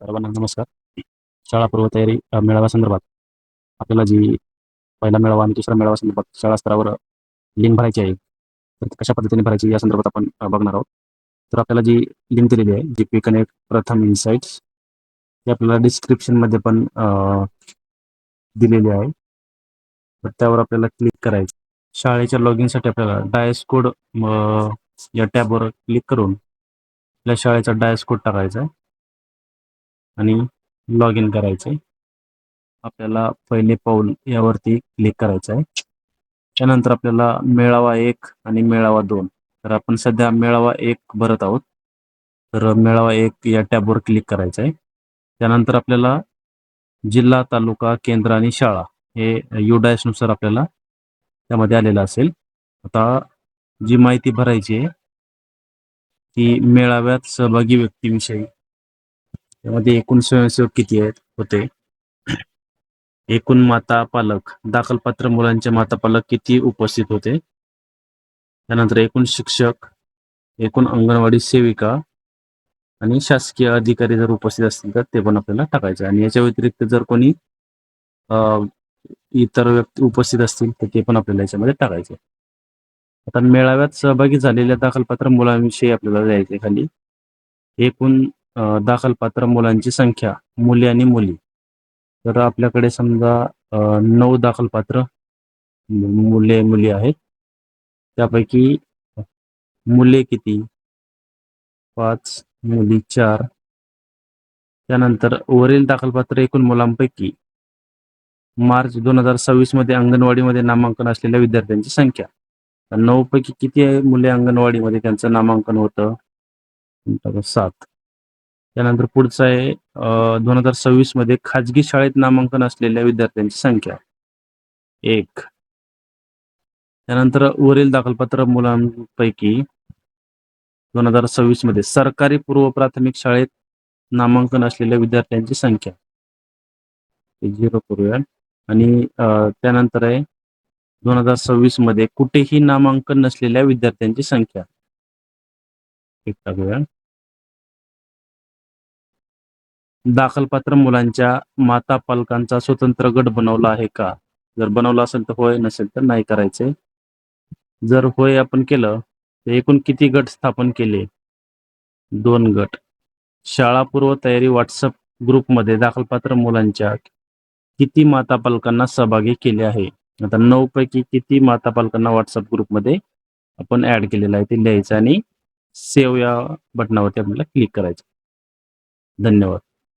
सर्वांना नमस्कार. शाळा पूर्वतयारी मेळाव्यासंदर्भात आपल्याला जी पहिला मेळावा आणि दुसरा मेळावा संदर्भात शाळा स्तरावर लिंक भरायची आहे. तर ती कशा पद्धतीने भरायची या संदर्भात आपण बघणार आहोत. तर आपल्याला जी लिंक दिलेली आहे, जी कनेक्ट प्रथम इन्साइट्स, ती आपल्याला डिस्क्रिप्शनमध्ये पण दिलेली आहे. तर त्यावर आपल्याला क्लिक करायचं. शाळेच्या लॉगिनसाठी आपल्याला डायस कोड या टॅबवर क्लिक करून आपल्या शाळेचा डायस कोड टाकायचा आहे आणि लॉग इन करायचं आहे. आपल्याला पहिले पाऊल यावरती क्लिक करायचं आहे. त्यानंतर आपल्याला मेळावा 1 आणि मेळावा 2, तर आपण सध्या मेळावा 1 भरत आहोत. तर मेळावा 1 या टॅबवर क्लिक करायचं आहे. त्यानंतर आपल्याला जिल्हा, तालुका, केंद्र आणि शाळा हे नुसार आपल्याला त्यामध्ये आलेलं असेल. आता जी माहिती भरायची आहे ती मेळाव्यात सहभागी व्यक्तीविषयी, त्यामध्ये एकूण स्वयंसेवक किती होते, एकूण माता पालक, दाखलपात्र मुलांचे माता पालक किती उपस्थित होते, त्यानंतर एकूण शिक्षक, एकूण अंगणवाडी सेविका आणि शासकीय अधिकारी जर उपस्थित असतील तर ते पण आपल्याला टाकायचं आहे. आणि याच्या व्यतिरिक्त जर कोणी इतर व्यक्ती उपस्थित असतील तर ते पण आपल्याला याच्यामध्ये टाकायचे. आता मेळाव्यात सहभागी झालेल्या दाखलपात्र मुलांविषयी आपल्याला द्यायचे खाली एकूण दाखलपात्र मुलांची संख्या, मुले आणि मुली. तर आपल्याकडे समजा 9 दाखलपात्र मुले मुली आहेत. त्यापैकी मुले किती? 5, मुली 4. त्यानंतर वरील दाखलपात्र एकूण मुलांपैकी मार्च 2026 मध्ये अंगणवाडीमध्ये नामांकन असलेल्या विद्यार्थ्यांची संख्या. 9 पैकी किती मुले अंगणवाडीमध्ये त्यांचं नामांकन होतं? 7. त्यानंतर पुढचं आहे 2026 मध्ये खाजगी शाळेत नामांकन असलेल्या विद्यार्थ्यांची संख्या 1. त्यानंतर वरील दाखलपात्र मुलांपैकी 2026 मध्ये सरकारी पूर्व प्राथमिक शाळेत नामांकन असलेल्या विद्यार्थ्यांची संख्या 0 करूया. आणि त्यानंतर आहे 2026 मध्ये कुठेही नामांकन नसलेल्या विद्यार्थ्यांची संख्या 1 टाकूया. दाखलपात्र मुलांच्या माता पालकांचा स्वतंत्र गट बनवला आहे का? जर बनवला असेल तर होय, नसेल तर नाही करायचे. जर होय आपण केलं तर एकूण किती गट स्थापन केले? 2 गट. शाळा पूर्व तयारी व्हॉट्सअप ग्रुपमध्ये दाखलपात्र मुलांच्या किती माता पालकांना सहभागी केले आहे? आता 9 पैकी किती माता पालकांना व्हॉट्सअप ग्रुपमध्ये आपण ऍड केलेलं आहे ते लिहायचं आणि सेव्ह या बटनावरती आपल्याला क्लिक करायचं. धन्यवाद.